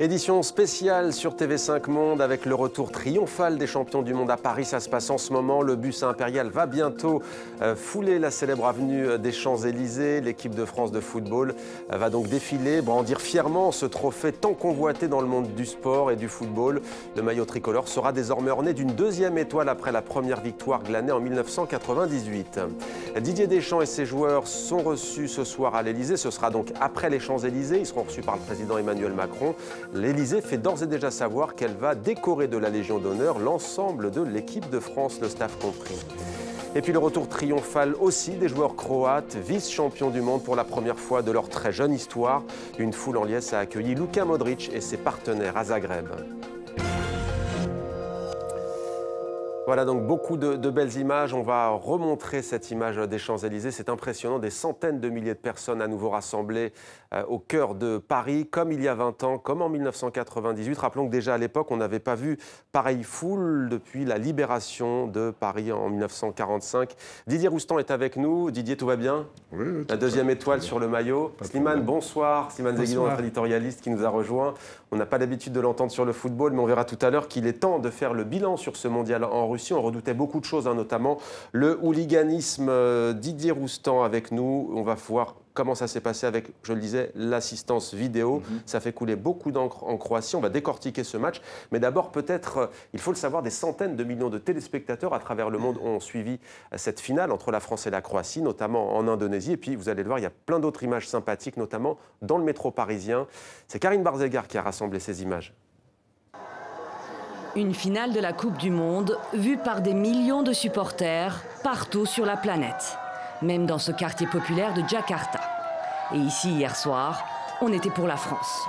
Édition spéciale sur TV5 Monde avec le retour triomphal des champions du monde à Paris. Ça se passe en ce moment. Le bus impérial va bientôt fouler la célèbre avenue des Champs-Élysées. L'équipe de France de football va donc défiler, brandir fièrement ce trophée tant convoité dans le monde du sport et du football. Le maillot tricolore sera désormais orné d'une deuxième étoile après la première victoire glanée en 1998. Didier Deschamps et ses joueurs sont reçus ce soir à l'Élysée. Ce sera donc après les Champs-Élysées. Ils seront reçus par le président Emmanuel Macron. L'Élysée fait d'ores et déjà savoir qu'elle va décorer de la Légion d'honneur l'ensemble de l'équipe de France, le staff compris. Et puis le retour triomphal aussi des joueurs croates, vice-champions du monde pour la première fois de leur très jeune histoire. Une foule en liesse a accueilli Luka Modric et ses partenaires à Zagreb. Voilà donc beaucoup de belles images. On va remontrer cette image des Champs-Élysées. C'est impressionnant, des centaines de milliers de personnes à nouveau rassemblées au cœur de Paris, comme il y a 20 ans, comme en 1998. Rappelons que déjà à l'époque, on n'avait pas vu pareille foule depuis la libération de Paris en 1945. Didier Roustan est avec nous. Didier, tout va bien? Oui, la deuxième étoile sur le maillot. Slimane, bonsoir. Slimane Zeguidon, notre éditorialiste qui nous a rejoint. On n'a pas l'habitude de l'entendre sur le football, mais on verra tout à l'heure qu'il est temps de faire le bilan sur ce mondial en Russie. On redoutait beaucoup de choses, notamment le hooliganisme. Didier Roustan avec nous. On va voir comment ça s'est passé avec, je le disais, l'assistance vidéo. Ça fait couler beaucoup d'encre en Croatie. On va décortiquer ce match. Mais d'abord, peut-être, il faut le savoir, des centaines de millions de téléspectateurs à travers le monde ont suivi cette finale entre la France et la Croatie, notamment en Indonésie. Et puis, vous allez le voir, il y a plein d'autres images sympathiques, notamment dans le métro parisien. C'est Karine Barzegar qui a rassemblé ces images. Une finale de la Coupe du Monde vue par des millions de supporters partout sur la planète, même dans ce quartier populaire de Jakarta. Et ici, hier soir, on était pour la France.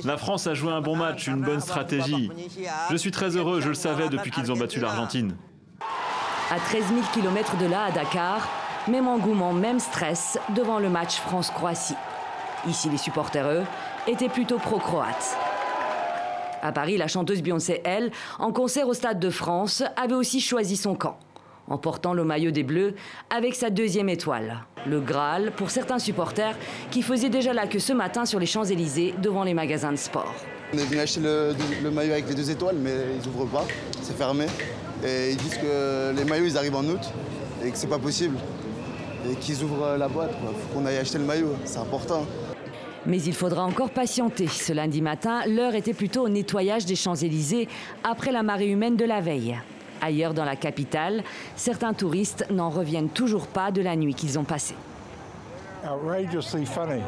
La France a joué un bon match, une bonne stratégie. Je suis très heureux, je le savais depuis qu'ils ont battu l'Argentine. À 13 000 km de là, à Dakar, même engouement, même stress devant le match France-Croatie. Ici, les supporters, eux, étaient plutôt pro-croates. À Paris, la chanteuse Beyoncé, elle, en concert au Stade de France, avait aussi choisi son camp, en portant le maillot des Bleus avec sa deuxième étoile. Le Graal pour certains supporters qui faisaient déjà la queue ce matin sur les Champs-Élysées devant les magasins de sport. On est venu acheter le maillot avec les deux étoiles, mais ils n'ouvrent pas, c'est fermé. Et ils disent que les maillots, ils arrivent en août et que c'est pas possible. Et qu'ils ouvrent la boîte, il faut qu'on aille acheter le maillot, c'est important. Mais il faudra encore patienter. Ce lundi matin, l'heure était plutôt au nettoyage des Champs-Élysées après la marée humaine de la veille. Ailleurs dans la capitale, certains touristes n'en reviennent toujours pas de la nuit qu'ils ont passée.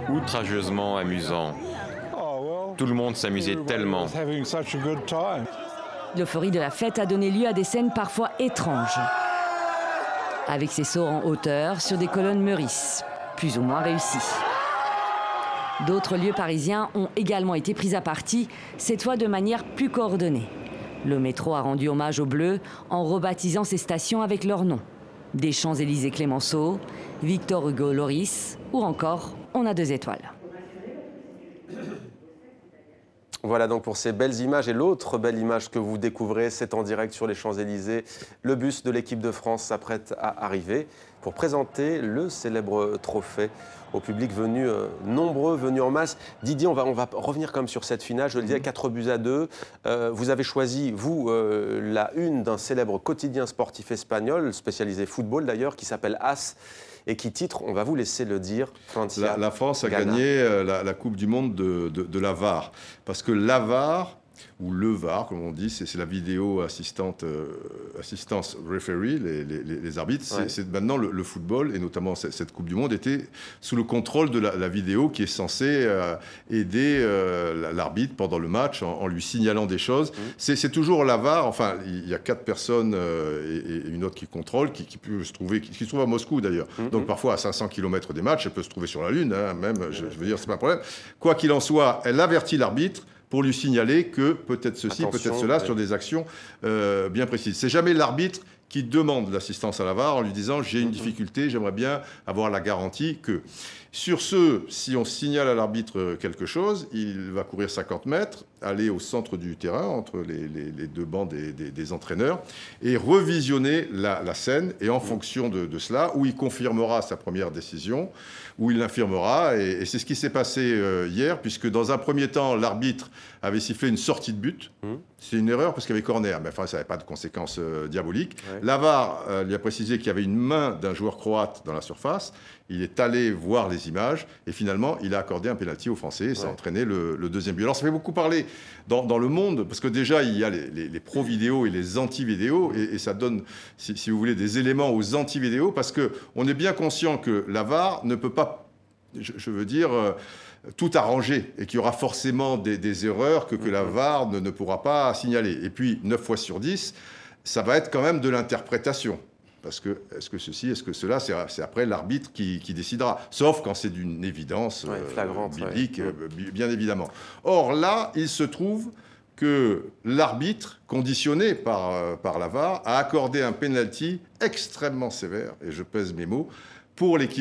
Outrageusement amusant. Tout le monde s'amusait tellement. L'euphorie de la fête a donné lieu à des scènes parfois étranges. Avec ses sauts en hauteur sur des colonnes Meurice, plus ou moins réussis. D'autres lieux parisiens ont également été pris à partie, cette fois de manière plus coordonnée. Le métro a rendu hommage aux Bleus en rebaptisant ses stations avec leur nom. Des Champs-Élysées Clémenceau, Victor Hugo Loris ou encore On a deux étoiles. Voilà donc pour ces belles images. Et l'autre belle image que vous découvrez, c'est en direct sur les Champs-Élysées. Le bus de l'équipe de France s'apprête à arriver pour présenter le célèbre trophée au public venu nombreux, venus en masse. Didier, on va revenir comme sur cette finale. Je le disais, 4-2. Vous avez choisi, vous, la une d'un célèbre quotidien sportif espagnol, spécialisé football d'ailleurs, qui s'appelle AS, et qui titre, on va vous laisser le dire, Francia. La France a gagné la Coupe du Monde de la VAR. Parce que la VAR, ou le VAR, comme on dit, c'est la vidéo assistance referee, les arbitres. Ouais. C'est maintenant le football, et notamment cette Coupe du Monde, était sous le contrôle de la vidéo qui est censée aider l'arbitre pendant le match en lui signalant des choses. C'est toujours la VAR. Enfin, il y a 4 personnes et une autre qui contrôle, qui peut se trouver, qui se trouve à Moscou d'ailleurs. Donc parfois à 500 km des matchs, elle peut se trouver sur la Lune, même, je veux dire, c'est pas un problème. Quoi qu'il en soit, elle avertit l'arbitre pour lui signaler que peut-être ceci, peut-être cela, sur des actions bien précises. C'est jamais l'arbitre qui demande l'assistance à la VAR en lui disant « j'ai une difficulté, j'aimerais bien avoir la garantie que… ». Sur ce, si on signale à l'arbitre quelque chose, il va courir 50 mètres, aller au centre du terrain, entre les deux bancs des entraîneurs, et revisionner la scène. Et en fonction de cela, où il confirmera sa première décision, où il l'infirmera. Et c'est ce qui s'est passé hier, puisque dans un premier temps, l'arbitre avait sifflé une sortie de but. C'est une erreur parce qu'il y avait corner, mais enfin, ça n'avait pas de conséquences diaboliques. Ouais. La VAR lui a précisé qu'il y avait une main d'un joueur croate dans la surface. Il est allé voir les images et finalement, il a accordé un pénalty aux Français et ça a entraîné le deuxième but. Alors, ça fait beaucoup parler dans le monde parce que déjà, il y a les pro-vidéos et les anti-vidéos et ça donne, si vous voulez, des éléments aux anti-vidéos parce qu'on est bien conscient que la VAR ne peut pas, je veux dire, tout arranger et qu'il y aura forcément des erreurs que la VAR ne pourra pas signaler. Et puis, 9 fois sur 10, ça va être quand même de l'interprétation. Parce que, est-ce que ceci, est-ce que cela, c'est après l'arbitre qui décidera. Sauf quand c'est d'une évidence flagrante, biblique, bien évidemment. Or, là, il se trouve que l'arbitre, conditionné par la VAR, a accordé un pénalty extrêmement sévère, et je pèse mes mots, pour l'équipe